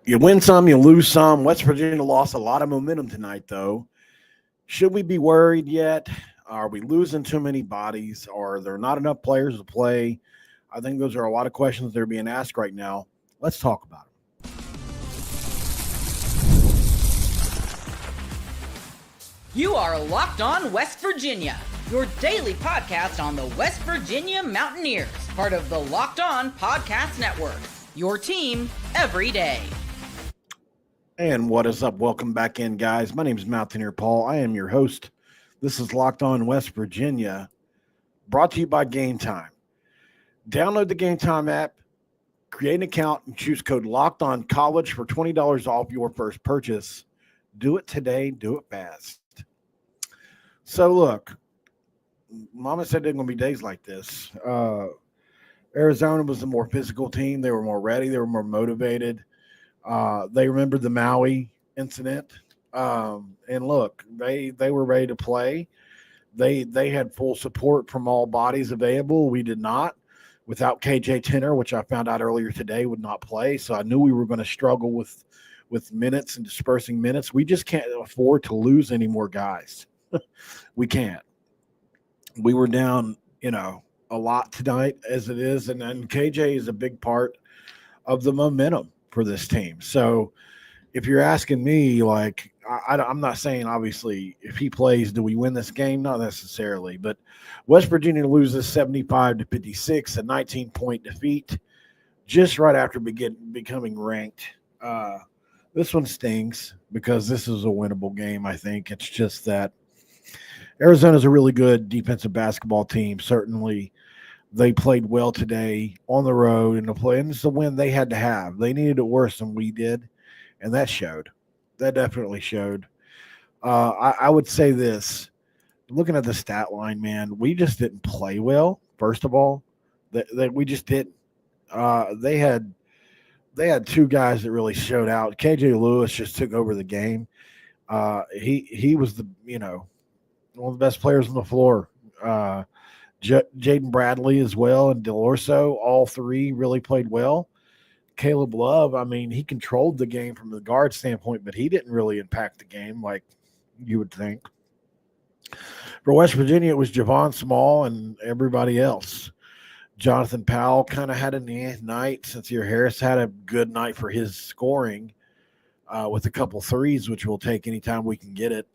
You win some, you lose some. West Virginia lost a lot of momentum tonight, though. Should we be worried yet? Are we losing too many bodies? Are there not enough players to play? I think those are a lot of questions that are being asked right now. Let's talk about it. You are Locked On West Virginia, your daily podcast on the West Virginia Mountaineers, part of the Locked On Podcast Network, your team every day. And what is up? Welcome back in, guys. My name is Mountaineer Paul. I am your host. This is Locked On West Virginia, brought to you by Game Time. Download the Game Time app, create an account, and choose code Locked On College for $20 off your first purchase. Do it today. Do it fast. So, look, Mama said there are going to be days like this. Arizona was the more physical team. They were more ready. They were more motivated. They remembered the Maui incident. And look, they were ready to play. They had full support from all bodies available. We did not. Without KJ Tenner, which I found out earlier today would not play. So I knew we were going to struggle with minutes and dispersing minutes. We just can't afford to lose any more guys. We can't. We were down, a lot tonight as it is. And KJ is a big part of the momentum for this team. So if you're asking me, like, I'm not saying, obviously, if he plays, do we win this game? Not necessarily. But West Virginia loses 75-56, a 19-point defeat, just right after becoming ranked. This one stings because this is a winnable game, I think. It's just that Arizona's a really good defensive basketball team. Certainly, they played well today on the road and it's the win they had to have. They needed it worse than we did, and that showed. That definitely showed. I would say this. Looking at the stat line, man, we just didn't play well, first of all. We just didn't. They had two guys that really showed out. KJ Lewis just took over the game. He was one of the best players on the floor. Jaden Bradley as well and DeLorso, all three really played well. Caleb Love, he controlled the game from the guard standpoint, but he didn't really impact the game like you would think. For West Virginia, it was Javon Small and everybody else. Jonathan Powell kind of had a night. Sincere Harris had a good night for his scoring with a couple threes, which we'll take anytime we can get it.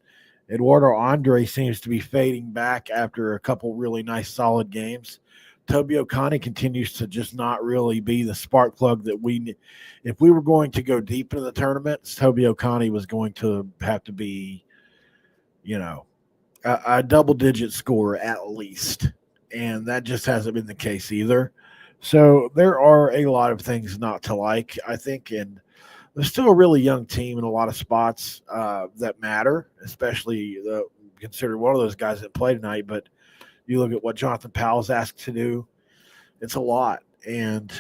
Eduardo Andre seems to be fading back after a couple really nice, solid games. Toby Okani continues to just not really be the spark plug that we – if we were going to go deep into the tournament, Toby Okani was going to have to be, a double-digit scorer at least. And that just hasn't been the case either. So there are a lot of things not to like, I think, and – there's still a really young team in a lot of spots that matter, especially considering one of those guys that played tonight. But you look at what Jonathan Powell's asked to do, it's a lot. And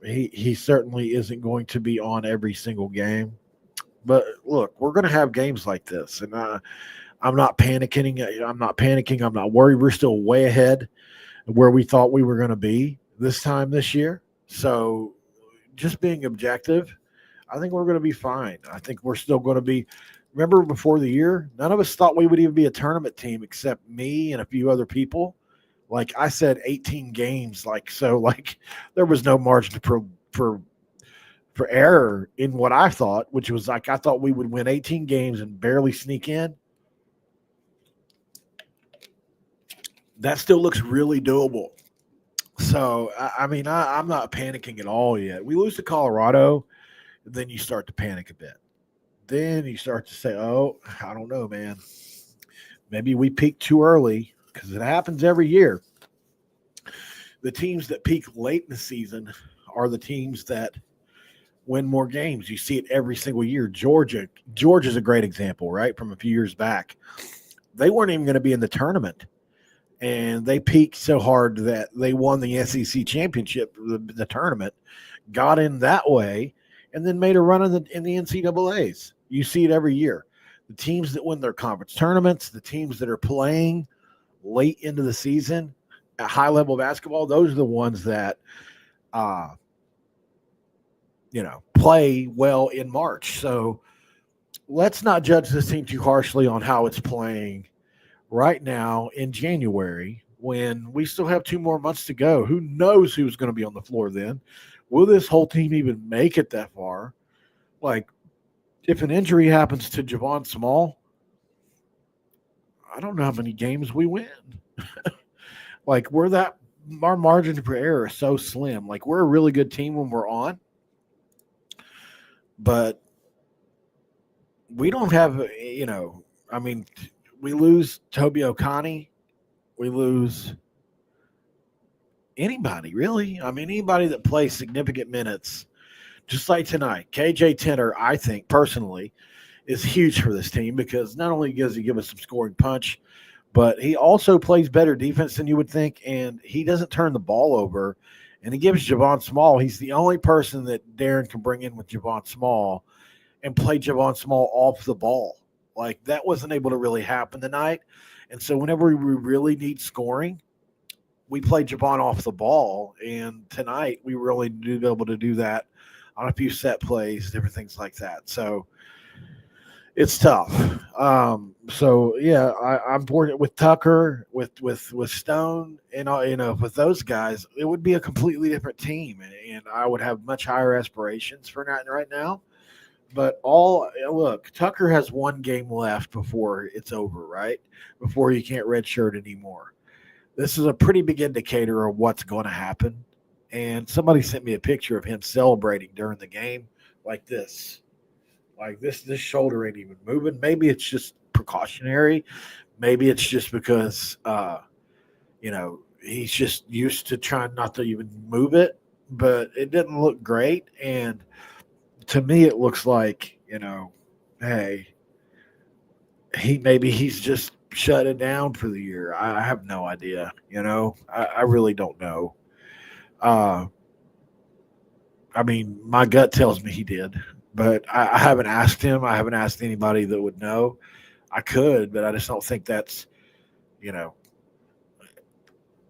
he certainly isn't going to be on every single game. But, look, we're going to have games like this. And I'm not panicking. I'm not worried. We're still way ahead of where we thought we were going to be this time this year. So just being objective, I think we're going to be fine. I think we're still going to be – remember before the year, none of us thought we would even be a tournament team except me and a few other people. Like I said, 18 games. There was no margin for error in what I thought, which was I thought we would win 18 games and barely sneak in. That still looks really doable. So, I'm not panicking at all yet. We lose to Colorado – then you start to panic a bit. Then you start to say, oh, I don't know, man. Maybe we peaked too early because it happens every year. The teams that peak late in the season are the teams that win more games. You see it every single year. Georgia's a great example, right, from a few years back. They weren't even going to be in the tournament, and they peaked so hard that they won the SEC championship, the tournament, got in that way, and then made a run in the NCAAs. You see it every year. The teams that win their conference tournaments, the teams that are playing late into the season at high-level basketball, those are the ones that, play well in March. So let's not judge this team too harshly on how it's playing right now in January when we still have 2 more months to go. Who knows who's going to be on the floor then? Will this whole team even make it that far? Like, if an injury happens to Javon Small, I don't know how many games we win. Like, our margin for error is so slim. Like, we're a really good team when we're on, but we don't have, we lose Toby Okani. We lose anybody, really. I mean, anybody that plays significant minutes, just like tonight. KJ Tenner, I think, personally, is huge for this team because not only does he give us some scoring punch, but he also plays better defense than you would think, and he doesn't turn the ball over. And he gives Javon Small. He's the only person that Darren can bring in with Javon Small and play Javon Small off the ball. Like, that wasn't able to really happen tonight. And so whenever we really need scoring, we play Javon off the ball. And tonight we really do able to do that on a few set plays, different things like that. So it's tough. I'm fortunate with Tucker, with Stone, and with those guys, it would be a completely different team, and I would have much higher aspirations for that right now. But look, Tucker has 1 game left before it's over, right? Before he can't redshirt anymore. This is a pretty big indicator of what's going to happen. And somebody sent me a picture of him celebrating during the game like this. Like this shoulder ain't even moving. Maybe it's just precautionary. Maybe it's just because, he's just used to trying not to even move it. But it didn't look great. And to me, it looks like, hey, he's just shut it down for the year. I have no idea. I really don't know. My gut tells me he did, but I haven't asked him. I haven't asked anybody that would know. I could, but I just don't think that's,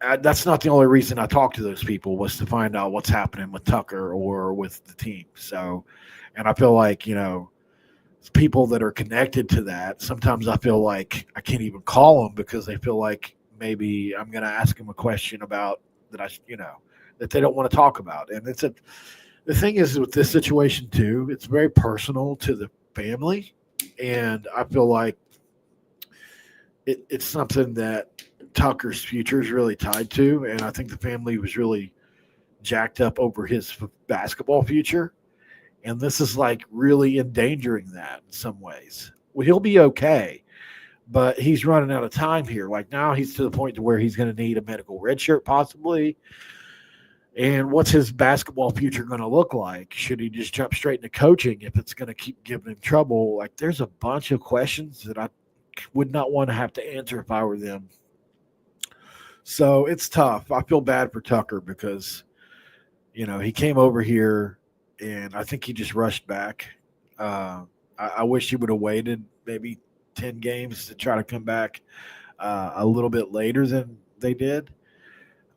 that's not the only reason I talked to those people was to find out what's happening with Tucker or with the team. So, and I feel like, people that are connected to that, sometimes I feel like I can't even call them because they feel like maybe I'm going to ask them a question about that that they don't want to talk about. And the thing is with this situation too, it's very personal to the family. And I feel like it's something that Tucker's future is really tied to. And I think the family was really jacked up over his basketball future. And this is like really endangering that in some ways. Well, he'll be okay, but he's running out of time here. Like now he's to the point to where he's going to need a medical red shirt possibly. And what's his basketball future going to look like? Should he just jump straight into coaching if it's going to keep giving him trouble? Like there's a bunch of questions that I would not want to have to answer if I were them. So it's tough. I feel bad for Tucker because, he came over here and I think he just rushed back. I wish he would have waited maybe 10 games to try to come back a little bit later than they did.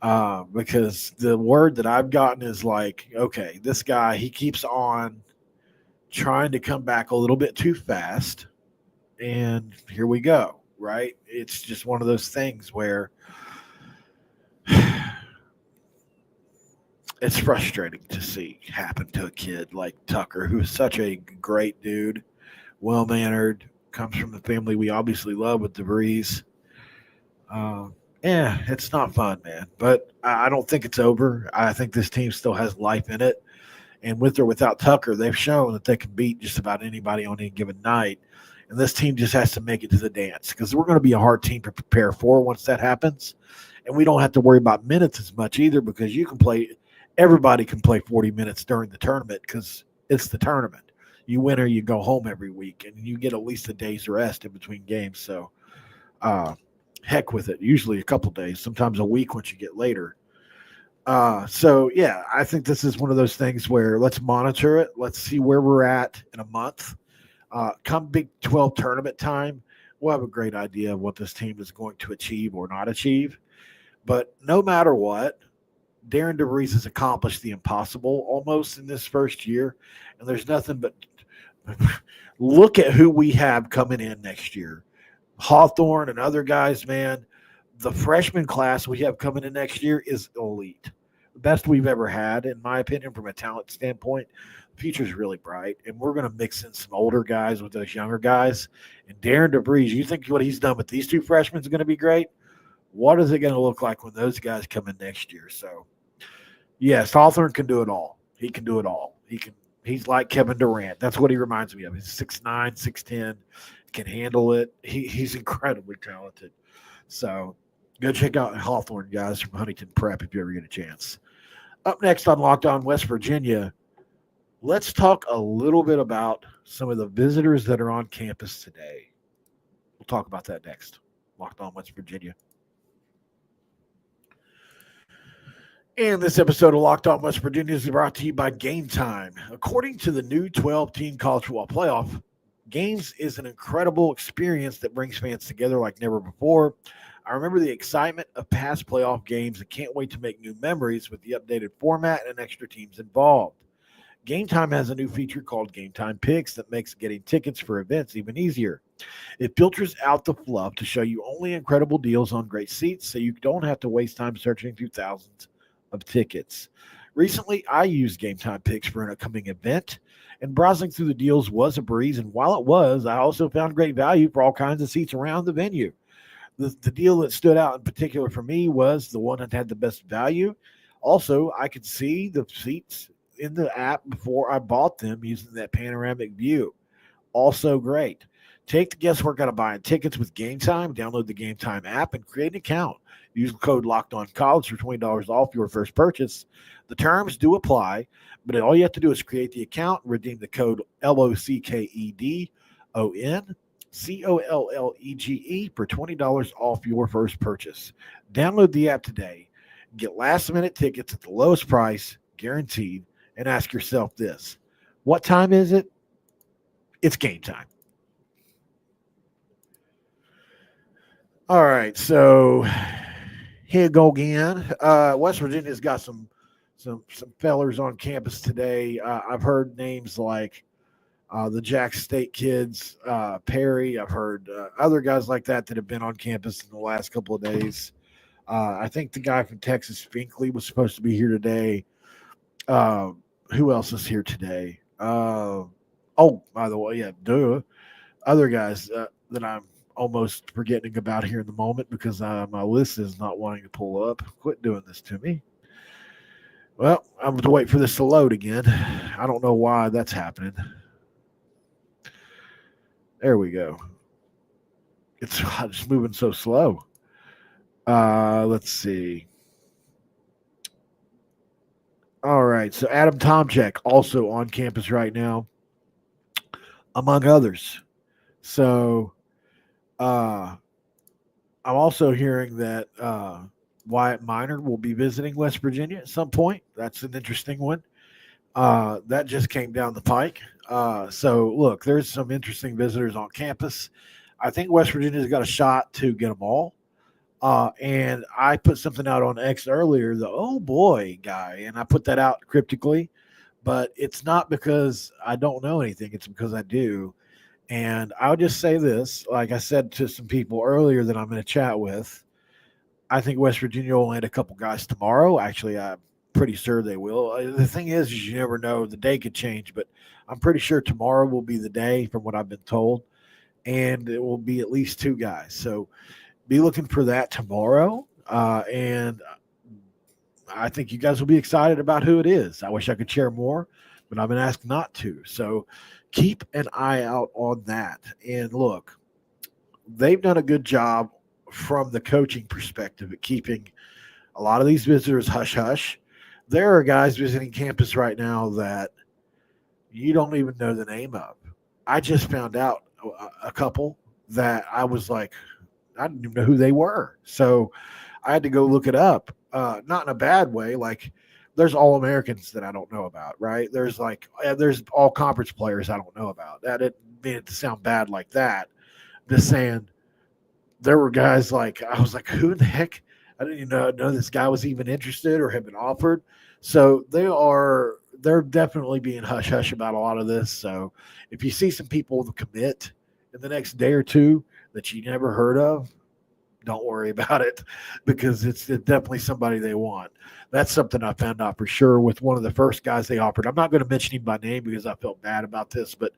Because the word that I've gotten is like, okay, this guy, he keeps on trying to come back a little bit too fast. And here we go, right? It's just one of those things where it's frustrating to see happen to a kid like Tucker, who is such a great dude, well-mannered, comes from the family we obviously love with DeVries. It's not fun, man. But I don't think it's over. I think this team still has life in it. And with or without Tucker, they've shown that they can beat just about anybody on any given night. And this team just has to make it to the dance because we're going to be a hard team to prepare for once that happens. And we don't have to worry about minutes as much either because everybody can play 40 minutes during the tournament because it's the tournament. You win or you go home every week, and you get at least a day's rest in between games. So, heck with it. Usually a couple days, sometimes a week once you get later. I think this is one of those things where let's monitor it. Let's see where we're at in a month. Come Big 12 tournament time, we'll have a great idea of what this team is going to achieve or not achieve. But no matter what, Darren DeVries has accomplished the impossible almost in this first year, and there's nothing but look at who we have coming in next year. Hawthorne and other guys, man, the freshman class we have coming in next year is elite. The best we've ever had, in my opinion, from a talent standpoint. The future's really bright, and we're going to mix in some older guys with those younger guys. And Darren DeVries, you think what he's done with these two freshmen is going to be great? What is it going to look like when those guys come in next year? So, yes, Hawthorne can do it all. He can do it all. He's like Kevin Durant. That's what he reminds me of. He's 6'9", 6'10", can handle it. He's incredibly talented. So go check out Hawthorne, guys, from Huntington Prep if you ever get a chance. Up next on Locked On West Virginia, let's talk a little bit about some of the visitors that are on campus today. We'll talk about that next. Locked On West Virginia. And this episode of Locked On West Virginia is brought to you by Game Time. According to the new 12-team college football playoff, games is an incredible experience that brings fans together like never before. I remember the excitement of past playoff games and can't wait to make new memories with the updated format and extra teams involved. Game Time has a new feature called Game Time Picks that makes getting tickets for events even easier. It filters out the fluff to show you only incredible deals on great seats so you don't have to waste time searching through thousands of tickets. Recently, I used Game Time Picks for an upcoming event, and browsing through the deals was a breeze. And while it was, I also found great value for all kinds of seats around the venue. The deal that stood out in particular for me was the one that had the best value. Also, I could see the seats in the app before I bought them using that panoramic view. Also great. Take the guesswork out of buying tickets with Game Time. Download the Game Time app and create an account. Use the code LOCKEDONCollege for $20 off your first purchase. The terms do apply, but all you have to do is create the account and redeem the code LOCKEDONCOLLEGE for $20 off your first purchase. Download the app today. Get last-minute tickets at the lowest price, guaranteed, and ask yourself this. What time is it? It's game time. All right, so here go again. West Virginia's got some fellers on campus today. I've heard names like the Jack State kids, Perry. I've heard other guys like that have been on campus in the last couple of days. I think the guy from Texas, Finkley, was supposed to be here today. Who else is here today? By the way, yeah, other guys that I'm almost forgetting about here in the moment because my list is not wanting to pull up. Quit doing this to me. Well, I'm going to wait for this to load again. I don't know why that's happening. There we go. It's just moving so slow. Let's see. All right, so Adam Tomczyk also on campus right now, among others. So I'm also hearing that Wyatt Minor will be visiting West Virginia at some point. That's an interesting one. That just came down the pike. So, look, there's some interesting visitors on campus. I think West Virginia's got a shot to get them all. And I put something out on X earlier, the oh boy guy, and I put that out cryptically, but it's not because I don't know anything. It's because I do. And I'll just say this, like I said to some people earlier that I'm going to chat with, I think West Virginia will land a couple guys tomorrow. Actually, I'm pretty sure they will. The thing is you never know. The day could change, but I'm pretty sure tomorrow will be the day from what I've been told, and it will be at least two guys. So be looking for that tomorrow, and I think you guys will be excited about who it is. I wish I could share more, but I've been asked not to. So keep an eye out on that. And look, they've done a good job from the coaching perspective at keeping a lot of these visitors hush-hush. There are guys visiting campus right now that you don't even know the name of. I just found out a couple that I was like, I didn't even know who they were. So I had to go look it up. Not in a bad way. Like there's All-Americans that I don't know about, right? There's all conference players I don't know about. That didn't mean it to sound bad like that. Just saying there were guys like, I was like, who in the heck? I didn't even know this guy was even interested or had been offered. So they're definitely being hush hush about a lot of this. So if you see some people commit in the next day or two that you never heard of, don't worry about it because it's definitely somebody they want. That's something I found out for sure with one of the first guys they offered. I'm not going to mention him by name because I felt bad about this, but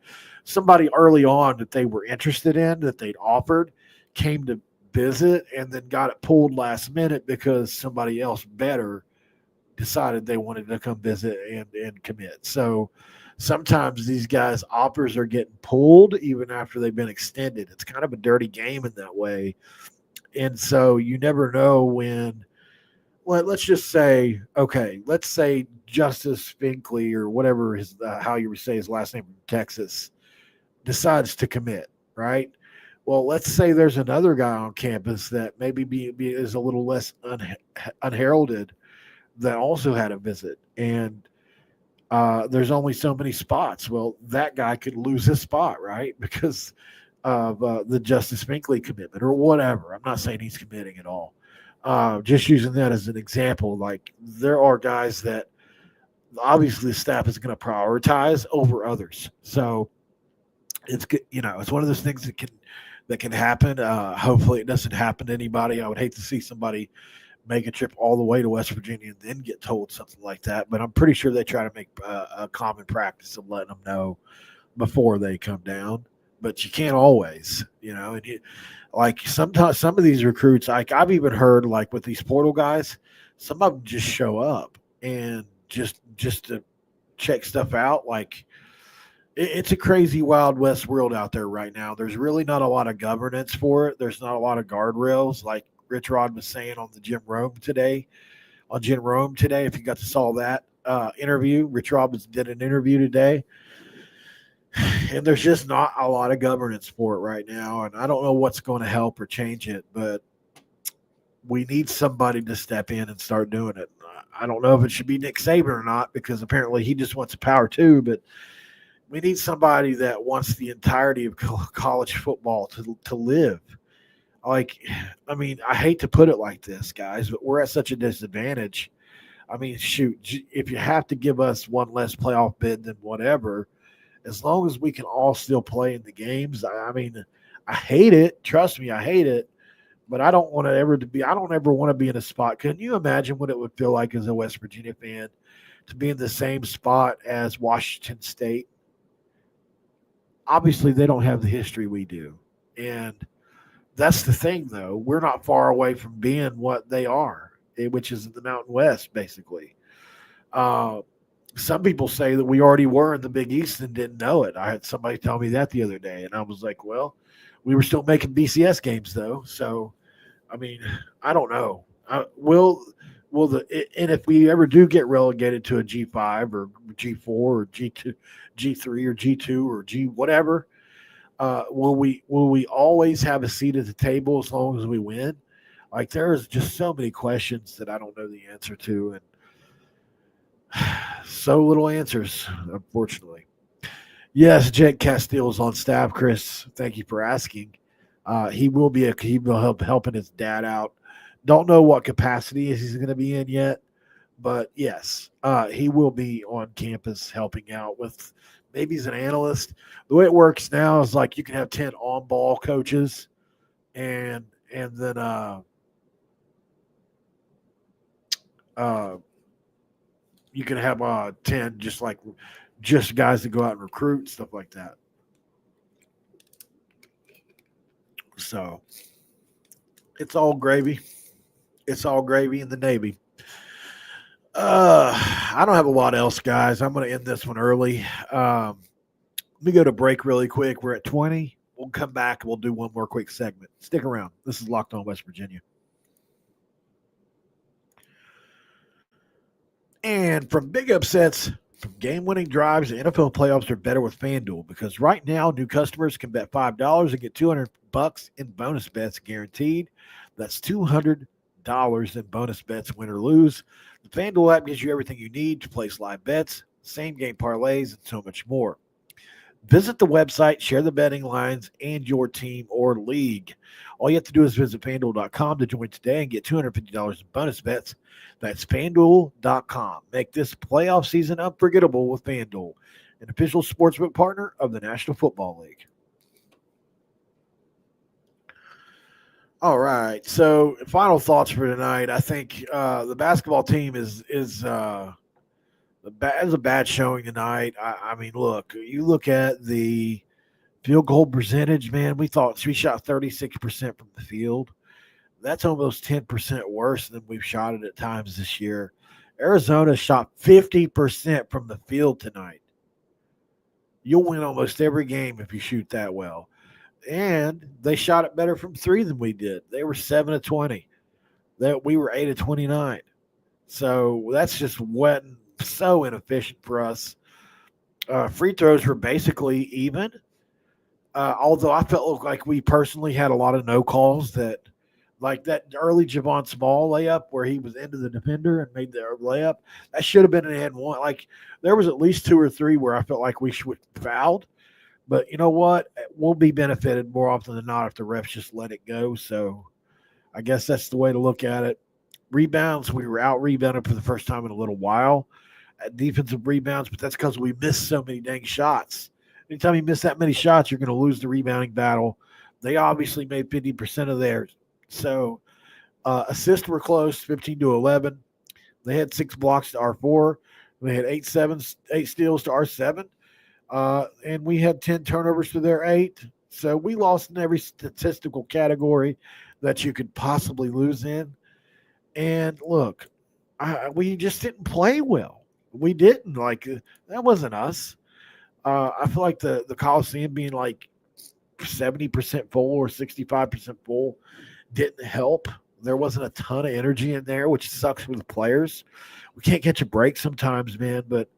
somebody early on that they were interested in that they'd offered came to visit and then got it pulled last minute because somebody else better decided they wanted to come visit and commit. So sometimes these guys' offers are getting pulled even after they've been extended. It's kind of a dirty game in that way. And so you never know when, well, let's just say, okay, let's say Justice Finkley or whatever his, how you say his last name from Texas decides to commit, right? Well, let's say there's another guy on campus that maybe is a little less unheralded that also had a visit. And there's only so many spots. Well, that guy could lose his spot, right? Because of the Justice Finkley commitment or whatever. I'm not saying he's committing at all. Just using that as an example, like there are guys that obviously the staff is going to prioritize over others. So it's good, it's one of those things that can happen. Hopefully it doesn't happen to anybody. I would hate to see somebody make a trip all the way to West Virginia and then get told something like that. But I'm pretty sure they try to make a common practice of letting them know before they come down. But you can't always, and like sometimes some of these recruits, like I've even heard like with these portal guys, some of them just show up and just to check stuff out. Like it's a crazy Wild West world out there right now. There's really not a lot of governance for it. There's not a lot of guardrails, like Rich Rod was saying on the Jim Rome today. If you got to saw that interview, Rich Robbins did an interview today. And there's just not a lot of governance for it right now. And I don't know what's going to help or change it, but we need somebody to step in and start doing it. I don't know if it should be Nick Saban or not, because apparently he just wants a power too, but we need somebody that wants the entirety of college football to live. Like, I mean, I hate to put it like this, guys, but we're at such a disadvantage. I mean, shoot, if you have to give us one less playoff bid than whatever, as long as we can all still play in the games, I mean, I hate it. Trust me, I hate it. But I don't ever want to be in a spot. Can you imagine what it would feel like as a West Virginia fan to be in the same spot as Washington State? Obviously, they don't have the history we do. And that's the thing, though. We're not far away from being what they are, which is the Mountain West, basically. Some people say that we already were in the Big East and didn't know it. I had somebody tell me that the other day, and I was like, well, we were still making BCS games, though. So, I mean, I don't know. And if we ever do get relegated to a G5 or G4 or G2, G3 or G2 or G whatever, will we always have a seat at the table as long as we win? Like, there's just so many questions that I don't know the answer to, and so little answers, unfortunately. Yes, Jake Castile's on staff, Chris. Thank you for asking. He will helping his dad out. Don't know what capacity he's going to be in yet, but yes, he will be on campus helping out with. Maybe he's an analyst. The way it works now is like you can have 10 on-ball coaches, and then you can have 10 just guys that go out and recruit and stuff like that. So it's all gravy. It's all gravy in the Navy. I don't have a lot else, guys. I'm going to end this one early. Let me go to break really quick. We're at 20. We'll come back and we'll do one more quick segment. Stick around. This is Locked On West Virginia. And from big upsets, from game-winning drives, the NFL playoffs are better with FanDuel because right now new customers can bet $5 and get $200 in bonus bets guaranteed. That's $200 in bonus bets, win or lose. The FanDuel app gives you everything you need to place live bets, same-game parlays, and so much more. Visit the website, share the betting lines and your team or league. All you have to do is visit FanDuel.com to join today and get $250 in bonus bets. That's FanDuel.com. Make this playoff season unforgettable with FanDuel, an official sportsbook partner of the National Football League. All right. So, final thoughts for tonight. I think the basketball team is a bad showing tonight. I mean, look, you look at the field goal percentage, man. We shot 36% from the field. That's almost 10% worse than we've shot it at times this year. Arizona shot 50% from the field tonight. You'll win almost every game if you shoot that well. And they shot it better from three than we did. They were 7 of 20. We were 8 of 29. So that's just wet and so inefficient for us. Free throws were basically even. Although I felt like we personally had a lot of no calls like that early Javon Small layup where he was into the defender and made the layup. That should have been an and one. Like there was at least 2 or 3 where I felt like we should fouled. But you know what? We'll be benefited more often than not if the refs just let it go. So I guess that's the way to look at it. Rebounds, we were out rebounded for the first time in a little while at defensive rebounds, but that's because we missed so many dang shots. Anytime you miss that many shots, you're going to lose the rebounding battle. They obviously made 50% of theirs. So assists were close, 15 to 11. They had 6 blocks to our 4. They had 8 steals to our 7. And we had 10 turnovers to their 8. So we lost in every statistical category that you could possibly lose in. And look, we just didn't play well. We didn't. That wasn't us. I feel like the Coliseum being like 70% full or 65% full didn't help. There wasn't a ton of energy in there, which sucks for the players. We can't catch a break sometimes, man. But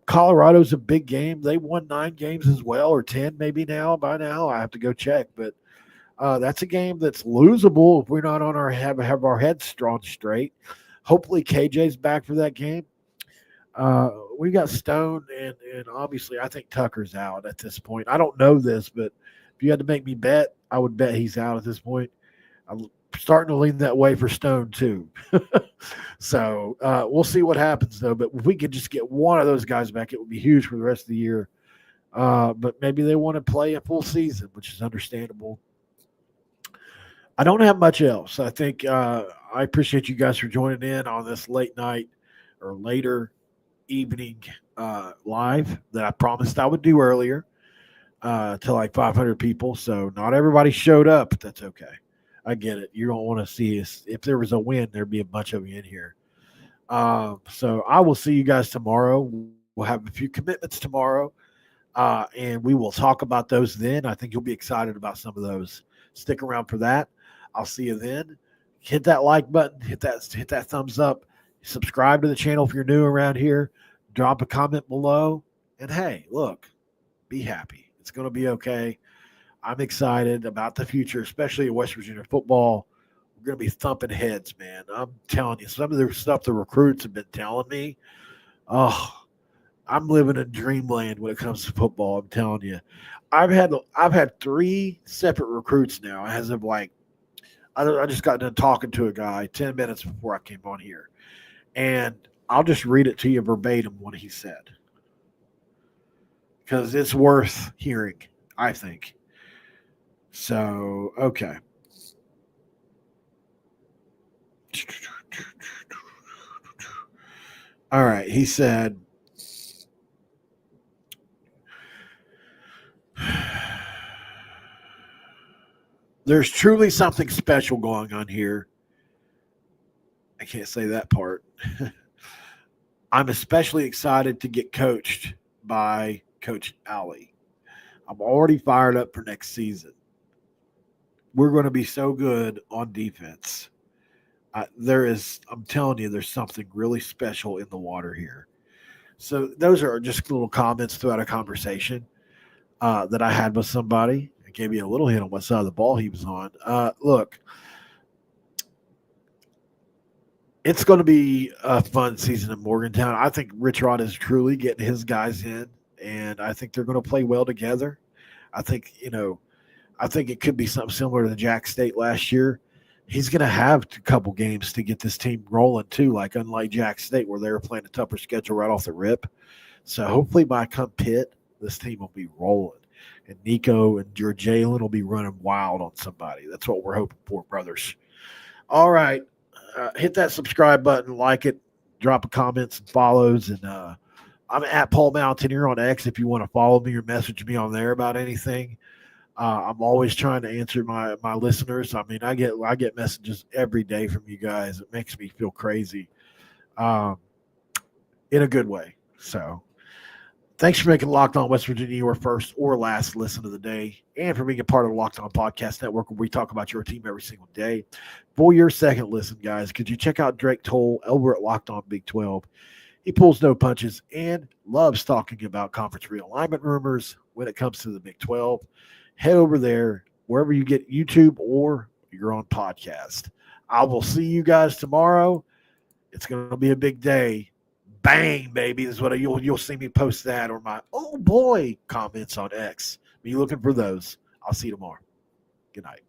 Colorado's a big game. They won 9 games as well, or 10 maybe now. By now, I have to go check. But that's a game that's losable if we're not on have our heads drawn straight. Hopefully, KJ's back for that game. We got Stone, and obviously, I think Tucker's out at this point. I don't know this, but if you had to make me bet, I would bet he's out at this point. I'm starting to lean that way for Stone, too. So we'll see what happens, though. But if we could just get one of those guys back, it would be huge for the rest of the year. But maybe they want to play a full season, which is understandable. I don't have much else. I think I appreciate you guys for joining in on this late night or later evening live that I promised I would do earlier to like 500 people. So not everybody showed up, but that's okay. I get it. You don't want to see us. If there was a win, there'd be a bunch of you in here. So I will see you guys tomorrow. We'll have a few commitments tomorrow, and we will talk about those then. I think you'll be excited about some of those. Stick around for that. I'll see you then. Hit that like button. Hit that thumbs up. Subscribe to the channel if you're new around here. Drop a comment below. And hey, look, be happy. It's going to be okay. I'm excited about the future, especially in West Virginia football. We're going to be thumping heads, man. I'm telling you, some of the stuff the recruits have been telling me, oh, I'm living in dreamland when it comes to football. I'm telling you. I've had 3 separate recruits now as of I just got done talking to a guy 10 minutes before I came on here. And I'll just read it to you verbatim what he said. Because it's worth hearing, I think. So, okay. All right. He said, there's truly something special going on here. I can't say that part. I'm especially excited to get coached by Coach Alley. I'm already fired up for next season. We're going to be so good on defense. I'm telling you, there's something really special in the water here. So those are just little comments throughout a conversation that I had with somebody. I gave you a little hint on what side of the ball he was on. Look, it's going to be a fun season in Morgantown. I think Rich Rod is truly getting his guys in and I think they're going to play well together. I think it could be something similar to Jack State last year. He's going to have a couple games to get this team rolling too, like unlike Jack State where they were playing a tougher schedule right off the rip. So hopefully by come Pitt, this team will be rolling. And Nico and your Jalen will be running wild on somebody. That's what we're hoping for, brothers. All right. Hit that subscribe button, like it, drop a comments and follows. And I'm at Paul Mountaineer on X if you want to follow me or message me on there about anything. I'm always trying to answer my listeners. I mean, I get messages every day from you guys. It makes me feel crazy in a good way. So thanks for making Locked On West Virginia your first or last listen of the day, and for being a part of the Locked On Podcast Network where we talk about your team every single day. For your second listen, guys, could you check out Drake Toll over at Locked On Big 12? He pulls no punches and loves talking about conference realignment rumors when it comes to the Big 12. Head over there, wherever you get YouTube or you're on podcast. I will see you guys tomorrow. It's going to be a big day. Bang, baby. This is what you'll see me post that or my oh boy comments on X. Be looking for those. I'll see you tomorrow. Good night.